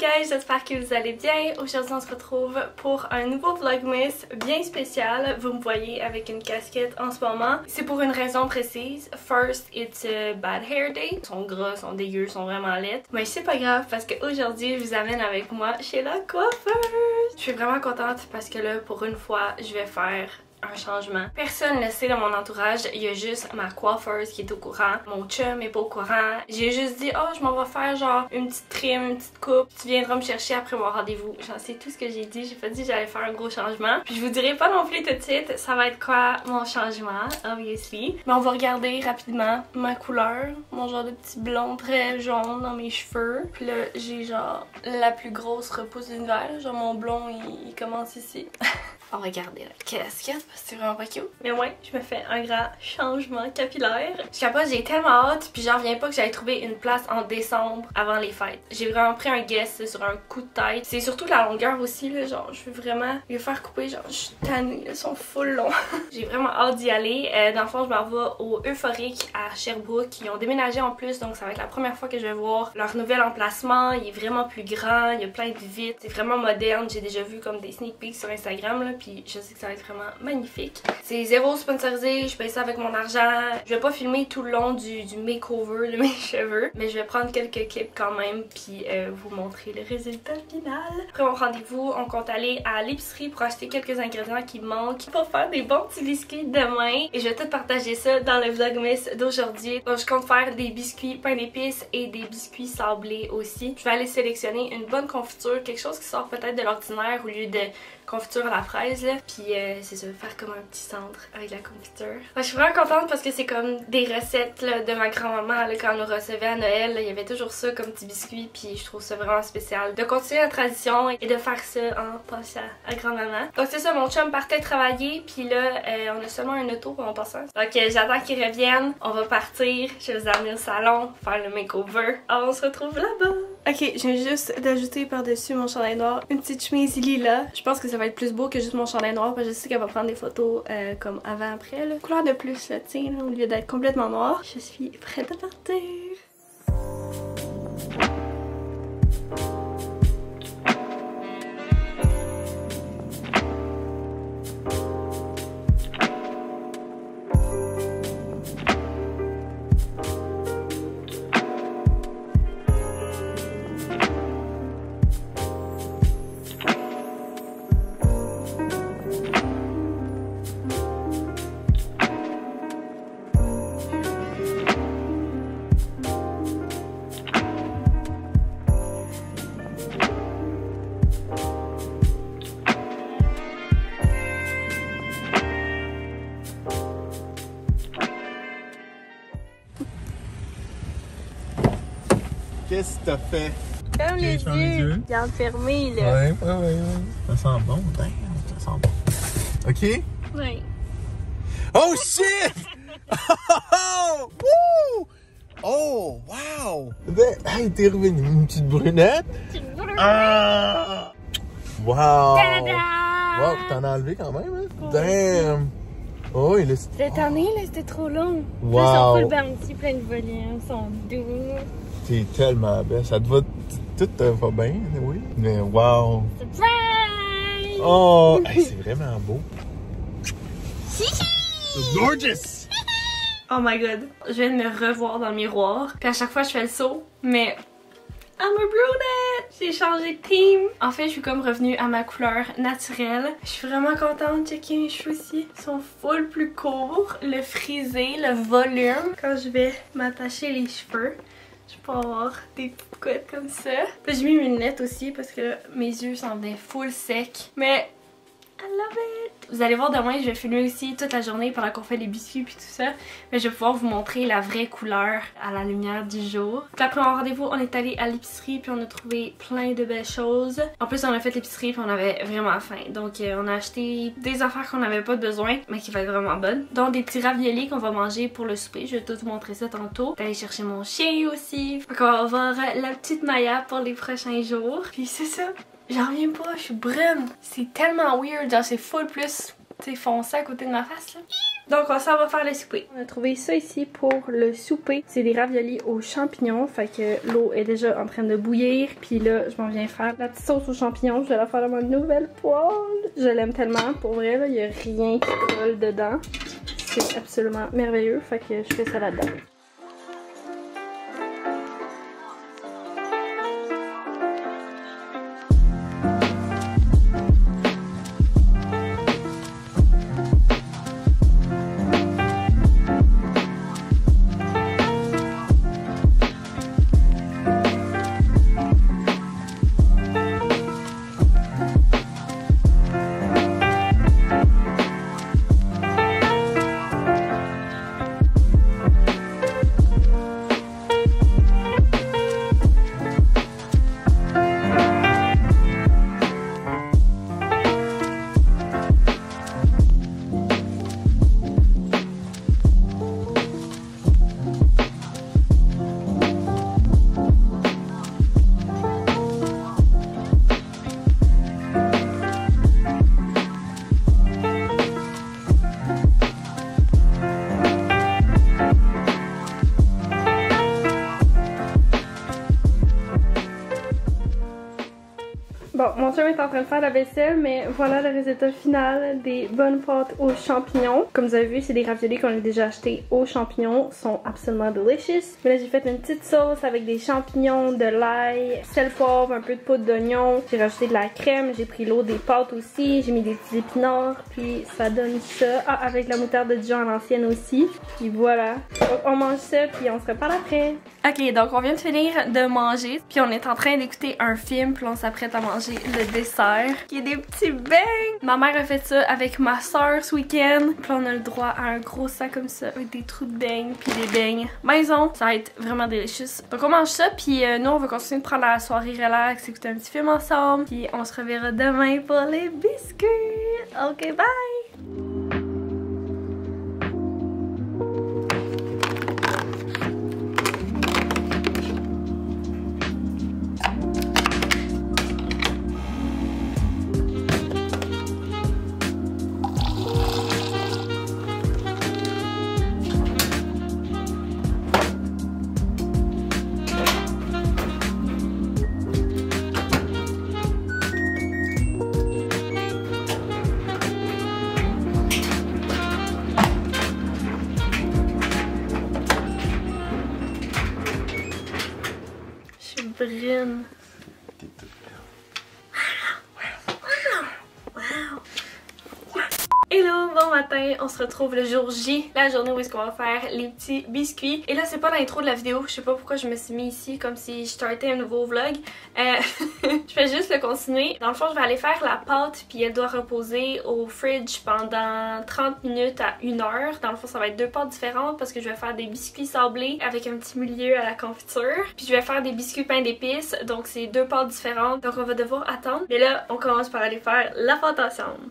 guys, j'espère que vous allez bien. Aujourd'hui on se retrouve pour un nouveau vlogmas bien spécial. Vous me voyez avec une casquette en ce moment. C'est pour une raison précise. First, it's a bad hair day. Ils sont gras, sont dégueux, ils sont vraiment laids. Mais c'est pas grave parce qu'aujourd'hui je vous amène avec moi chez la coiffeuse. Je suis vraiment contente parce que là pour une fois je vais faire un changement. Personne ne le sait dans mon entourage, il y a juste ma coiffeuse qui est au courant. Mon chum est pas au courant. J'ai juste dit, oh je m'en vais faire genre une petite trim, une petite coupe. Tu viendras me chercher après mon rendez-vous. Genre c'est tout ce que j'ai dit. J'ai pas dit que j'allais faire un gros changement. Puis je vous dirai pas non plus tout de suite ça va être quoi mon changement, obviously. Mais on va regarder rapidement ma couleur. Mon genre de petit blond très jaune dans mes cheveux. Puis là j'ai genre la plus grosse repousse d'univers. Genre mon blond il commence ici. On va regarder la casquette parce que c'est vraiment pas cute. Mais ouais, je me fais un grand changement capillaire. Je capote, j'ai tellement hâte, puis j'en reviens pas que j'allais trouver une place en décembre avant les fêtes. J'ai vraiment pris un guess sur un coup de tête. C'est surtout la longueur aussi, là, genre je veux vraiment les faire couper, genre je suis tannée, ils sont full longs. J'ai vraiment hâte d'y aller. Dans le fond, je m'en vais au Euphorique à Sherbrooke. Ils ont déménagé en plus, donc ça va être la première fois que je vais voir leur nouvel emplacement. Il est vraiment plus grand, il y a plein de vitres, c'est vraiment moderne. J'ai déjà vu comme des sneak peeks sur Instagram, là. Puis je sais que ça va être vraiment magnifique. C'est zéro sponsorisé, je paye ça avec mon argent. Je vais pas filmer tout le long du makeover de mes cheveux, mais je vais prendre quelques clips quand même puis vous montrer le résultat final. Après mon rendez-vous, on compte aller à l'épicerie pour acheter quelques ingrédients qui manquent pour faire des bons petits biscuits demain. Et je vais tout partager ça dans le vlogmas d'aujourd'hui. Donc je compte faire des biscuits pain d'épices et des biscuits sablés aussi. Je vais aller sélectionner une bonne confiture, quelque chose qui sort peut-être de l'ordinaire au lieu de confiture à la fraise là, puis c'est ça, faire comme un petit centre avec la confiture. Je suis vraiment contente parce que c'est comme des recettes là, de ma grand-maman quand on nous recevait à Noël, là, il y avait toujours ça comme petit biscuit, puis je trouve ça vraiment spécial de continuer la tradition et de faire ça en passant à grand-maman. Donc c'est ça, mon chum partait travailler, puis là on a seulement un auto en passant. Donc j'attends qu'il revienne, on va partir, je vais vous amener au salon, faire le makeover. Alors on se retrouve là-bas. Ok, je viens juste d'ajouter par-dessus mon chandail noir une petite chemise lilas. Je pense que ça va être plus beau que juste mon chandail noir parce que je sais qu'elle va prendre des photos comme avant-après. Couleur de plus, là, tiens, au lieu d'être complètement noire. Je suis prête à partir. Qu'est-ce que t'as fait? Comme les yeux. Garde fermé là. Ouais. Ça sent bon, damn, ça sent bon. Ok? Ouais. Oh shit! Oh! Woo! Oh, wow! Hey, t'es revenu une petite brunette? Ah! Wow! Wow, t'en as enlevé quand même, hein? Damn! Oh, il est... Cette année là, c'était trop long. Wow! Là, ils sont full bouncy, plein de volume, ils sont doux. T'es tellement belle. Ça te va... Tout va bien, oui. Mais wow! Surprise! Oh! Hey, c'est vraiment beau. C'est gorgeous! Oh my god. Je viens de me revoir dans le miroir. Puis à chaque fois, je fais le saut. Mais... I'm a brunette! J'ai changé de team. En fait, je suis comme revenue à ma couleur naturelle. Je suis vraiment contente. Checker mes cheveux aussi. Ils sont full plus courts. Le frisé, le volume. Quand je vais m'attacher les cheveux, je peux avoir des petites couettes comme ça. Puis j'ai mis mes lunettes aussi parce que mes yeux s'en venaient full secs. Mais I love it! Vous allez voir demain, je vais filmer aussi toute la journée pendant qu'on fait les biscuits puis tout ça. Mais je vais pouvoir vous montrer la vraie couleur à la lumière du jour. Puis après mon rendez-vous, on est allé à l'épicerie puis on a trouvé plein de belles choses. En plus, on a fait l'épicerie puis on avait vraiment faim. Donc on a acheté des affaires qu'on n'avait pas besoin, mais qui vont être vraiment bonnes. Donc des petits raviolis qu'on va manger pour le souper. Je vais tout vous montrer ça tantôt. D'aller chercher mon chien aussi. Fait qu'on va avoir la petite Maya pour les prochains jours. Puis c'est ça. J'en reviens pas, je suis brune. C'est tellement weird, genre c'est full plus, tu sais, foncé à côté de ma face là. Donc on s'en va faire le souper. On a trouvé ça ici pour le souper. C'est des raviolis aux champignons. Fait que l'eau est déjà en train de bouillir. Puis là, je m'en viens faire la petite sauce aux champignons. Je vais la faire dans ma nouvelle poêle. Je l'aime tellement. Pour vrai, là, il n'y a rien qui colle dedans. C'est absolument merveilleux. Fait que je fais ça là-dedans. Bon, mon chum est en train de faire la vaisselle, mais voilà le résultat final des bonnes pâtes aux champignons. Comme vous avez vu, c'est des raviolis qu'on a déjà achetés aux champignons. Ils sont absolument delicious. Mais là, j'ai fait une petite sauce avec des champignons, de l'ail, sel, poivre, un peu de poudre d'oignon. J'ai rajouté de la crème, j'ai pris l'eau des pâtes aussi. J'ai mis des petits épinards, puis ça donne ça. Ah, avec la moutarde de Dijon à l'ancienne aussi. Puis voilà. Donc, on mange ça, puis on se reparle après. Ok, donc on vient de finir de manger, puis on est en train d'écouter un film, puis on s'apprête à manger le dessert, qui est des petits beignes. Ma mère a fait ça avec ma soeur ce week-end, puis on a le droit à un gros sac comme ça, avec des trous de beignes, puis des beignes maison. Ça va être vraiment délicieux. Donc on mange ça, puis nous on va continuer de prendre la soirée relax, écouter un petit film ensemble, puis on se reverra demain pour les biscuits. Ok, bye! Brune. Hello, bon matin, on se retrouve le jour J, la journée où est-ce qu'on va faire les petits biscuits. Et là c'est pas l'intro de la vidéo, je sais pas pourquoi je me suis mis ici comme si je startais un nouveau vlog. Je fais juste le continuer. Dans le fond je vais aller faire la pâte puis elle doit reposer au fridge pendant 30 minutes à 1 heure. Dans le fond ça va être deux pâtes différentes parce que je vais faire des biscuits sablés avec un petit milieu à la confiture. Puis je vais faire des biscuits pain d'épices, donc c'est deux pâtes différentes. Donc on va devoir attendre. Mais là on commence par aller faire la pâte ensemble.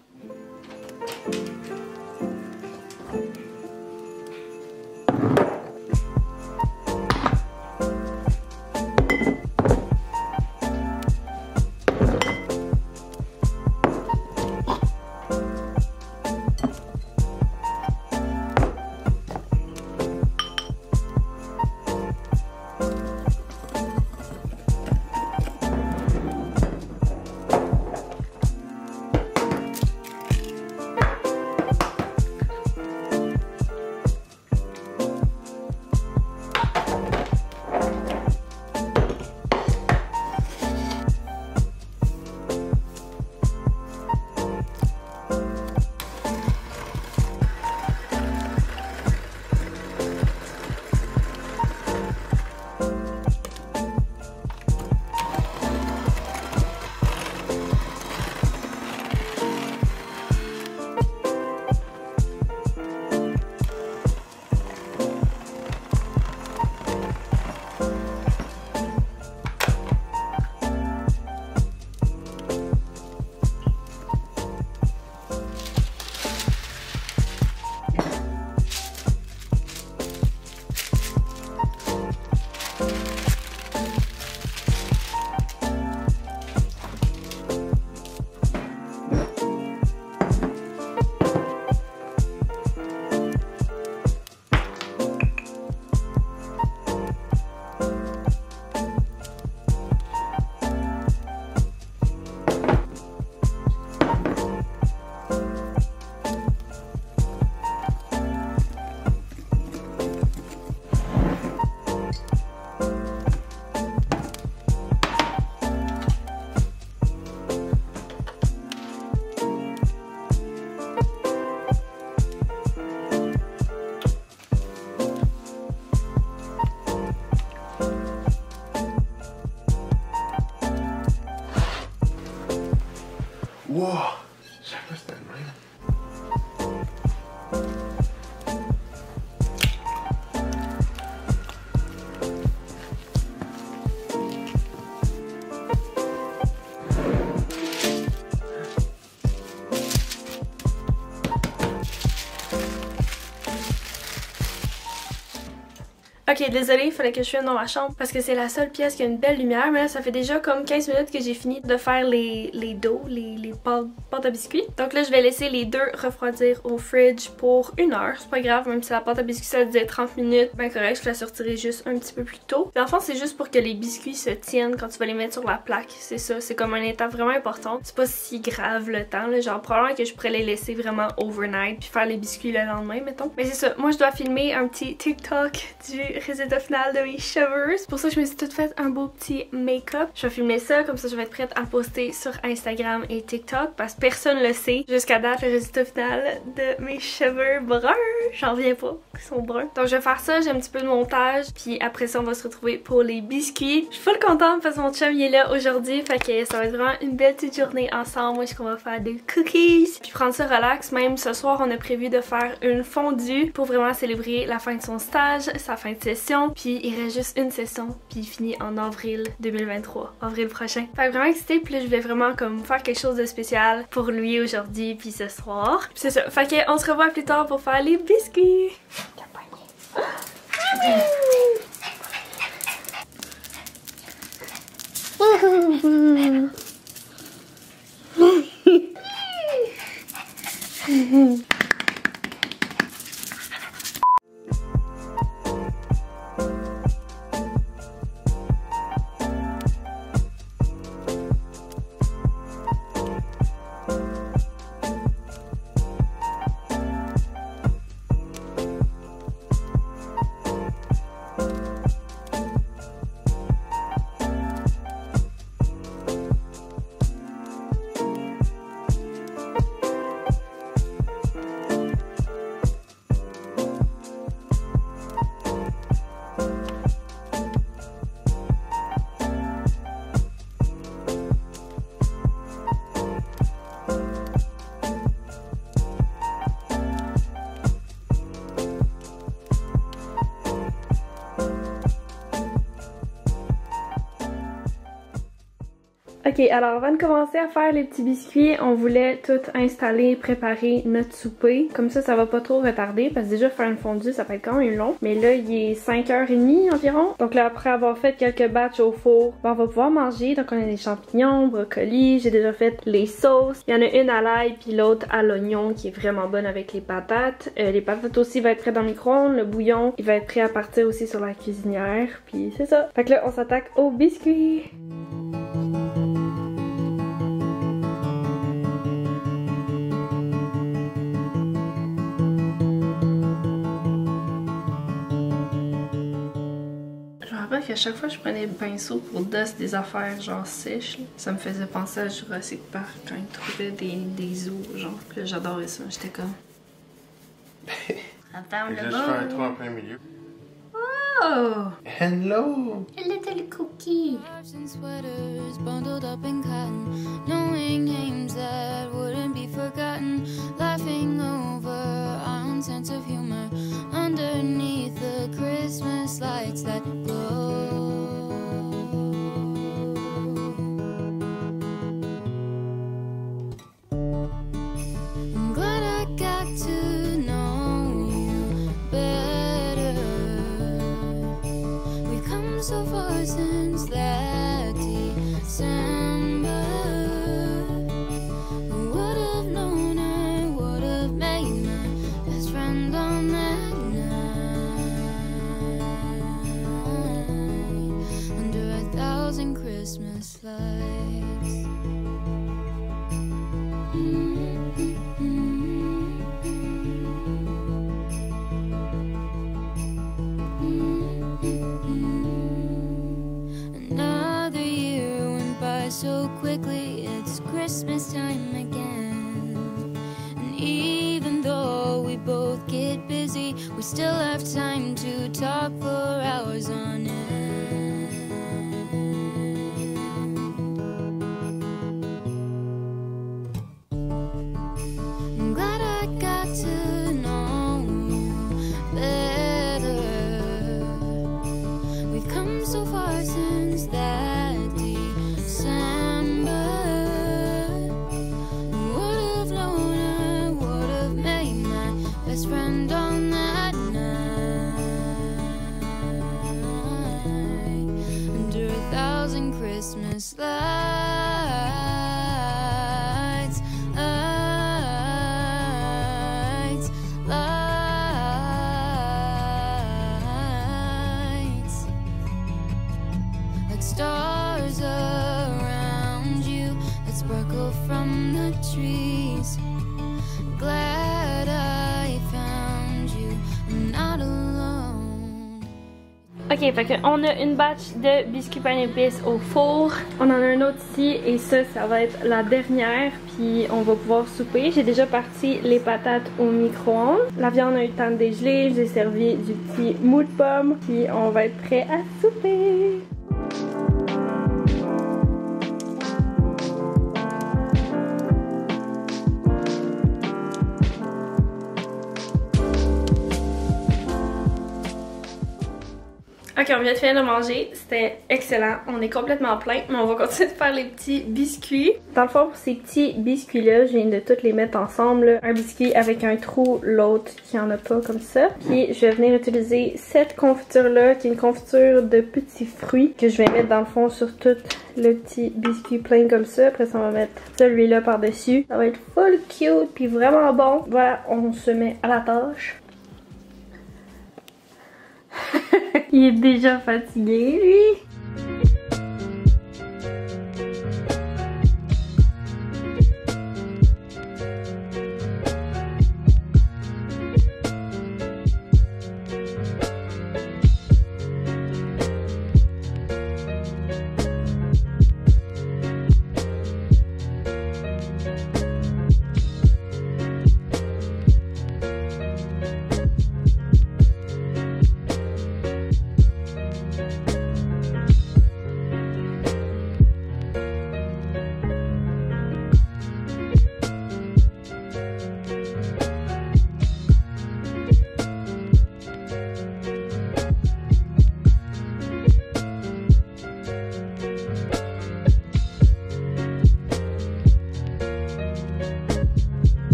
Ok, désolée, il fallait que je filme dans ma chambre parce que c'est la seule pièce qui a une belle lumière. Mais là, ça fait déjà comme 15 minutes que j'ai fini de faire les dos, les pâtes à biscuits. Donc là, je vais laisser les deux refroidir au fridge pour 1 heure. C'est pas grave, même si la pâte à biscuits ça disait 30 minutes, ben correct, je la sortirai juste un petit peu plus tôt. Dans le fond, c'est juste pour que les biscuits se tiennent quand tu vas les mettre sur la plaque. C'est ça, c'est comme une étape vraiment importante. C'est pas si grave le temps, là. Genre probablement que je pourrais les laisser vraiment overnight puis faire les biscuits le lendemain, mettons. Mais c'est ça, moi je dois filmer un petit TikTok du résultat final de mes cheveux. C'est pour ça que je me suis toute fait un beau petit make-up. Je vais filmer ça, comme ça je vais être prête à poster sur Instagram et TikTok parce que personne le sait jusqu'à date le résultat final de mes cheveux bruns. J'en reviens pas, ils sont bruns. Donc je vais faire ça, j'ai un petit peu de montage puis après ça on va se retrouver pour les biscuits. Je suis full contente parce que mon chum il est là aujourd'hui, fait que ça va être vraiment une belle petite journée ensemble. Moi je qu'on va faire des cookies puis prendre ça relax. Même ce soir on a prévu de faire une fondue pour vraiment célébrer la fin de son stage, sa fin de session, puis il reste juste une session puis il finit en avril 2023, avril prochain. Fait que vraiment excitée, puis là je vais vraiment comme faire quelque chose de spécial pour lui aujourd'hui puis ce soir. Puis c'est ça, fait que on se revoit plus tard pour faire les biscuits. Ok, alors avant de commencer à faire les petits biscuits, on voulait tout installer, préparer notre souper. Comme ça va pas trop retarder parce que déjà faire une fondue, ça peut être quand même long. Mais là, il est 5h30 environ. Donc là, après avoir fait quelques batchs au four, ben, on va pouvoir manger. Donc on a des champignons, brocolis, j'ai déjà fait les sauces. Il y en a une à l'ail puis l'autre à l'oignon qui est vraiment bonne avec les patates. Les patates aussi vont être prêtes dans le micro-ondes. Le bouillon, il va être prêt à partir aussi sur la cuisinière. Puis c'est ça. Fait que là, on s'attaque aux biscuits. À chaque fois que je prenais le pinceau pour dust des affaires genre sèches, là, ça me faisait penser à Jurassic Park quand ils trouvaient des os, genre. Puis là, j'adorais ça. J'étais comme... Attends, le juste faire un trou en plein milieu. Oh! Hello! A little cookie! Sense of humor underneath the Christmas lights that glow. I'm glad I got to know you better. We've come so far since that December. Who would have known I would have made my best friend on that night under 1,000 Christmas lights. Another year went by so quickly, it's Christmas time again. And even though we both get busy, we still have time to talk for hours on end. I'm glad I got to know you better. We've come so far since that December. Would have known I would have made my best friend on that night Christmas lights, lights, lights, like stars around you that sparkle from the trees. Glad I found you, I'm not alone. Ok, fait qu'on a une batch de biscuits pain d'épices au four. On en a un autre ici et ça va être la dernière. Puis on va pouvoir souper. J'ai déjà parti les patates au micro-ondes. La viande a eu le temps de dégeler. J'ai servi du petit mou de pomme. Puis on va être prêt à souper. Ok, on vient de finir de manger, c'était excellent, on est complètement plein, mais on va continuer de faire les petits biscuits. Dans le fond, pour ces petits biscuits-là, je viens de tous les mettre ensemble, là. Un biscuit avec un trou, l'autre qui en a pas comme ça. Puis je vais venir utiliser cette confiture-là, qui est une confiture de petits fruits, que je vais mettre dans le fond sur tout le petit biscuit plein comme ça. Après ça, on va mettre celui-là par-dessus. Ça va être full cute, puis vraiment bon. Voilà, on se met à la tâche. Il est déjà fatigué, lui.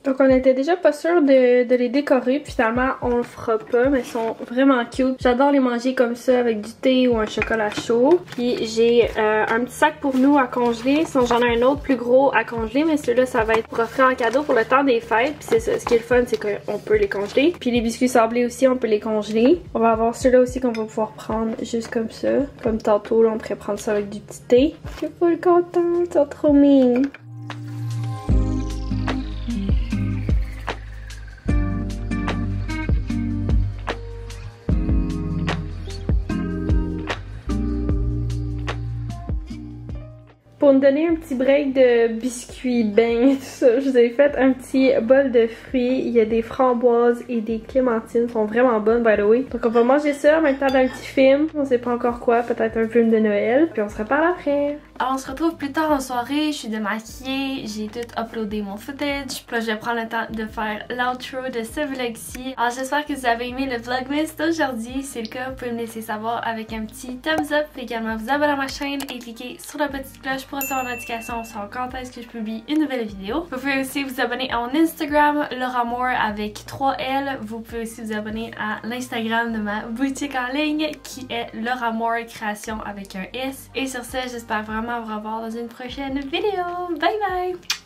Donc on était déjà pas sûr de les décorer, puis finalement on le fera pas, mais ils sont vraiment cute. J'adore les manger comme ça avec du thé ou un chocolat chaud. Puis j'ai un petit sac pour nous à congeler, sinon j'en ai un autre plus gros à congeler, mais celui-là ça va être pour offrir en cadeau pour le temps des fêtes. Puis c'est ça, ce qui est le fun, c'est qu'on peut les congeler. Puis les biscuits sablés aussi, on peut les congeler. On va avoir ceux-là aussi qu'on va pouvoir prendre juste comme ça. Comme tantôt, là on pourrait prendre ça avec du petit thé. Je suis full contente, ils sont trop mignons. Pour me donner un petit break de biscuits, beignes et tout ça, je vous ai fait un petit bol de fruits. Il y a des framboises et des clémentines, sont vraiment bonnes by the way. Donc on va manger ça en même temps d'un petit film. On sait pas encore quoi, peut-être un film de Noël. Puis on se reparle après. Alors on se retrouve plus tard en soirée, je suis démaquillée, j'ai tout uploadé mon footage. Puis là je vais prendre le temps de faire l'outro de ce vlog-ci. Alors j'espère que vous avez aimé le vlogmas d'aujourd'hui. Si c'est le cas, vous pouvez me laisser savoir avec un petit thumbs up. Également vous abonner à ma chaîne et cliquer sur la petite cloche pour recevoir une notification sur quand est-ce que je publie une nouvelle vidéo. Vous pouvez aussi vous abonner à mon Instagram, Laura Moore avec 3L. Vous pouvez aussi vous abonner à l'Instagram de ma boutique en ligne qui est Laura Moore Création avec un S. Et sur ce, j'espère vraiment vous revoir dans une prochaine vidéo. Bye bye!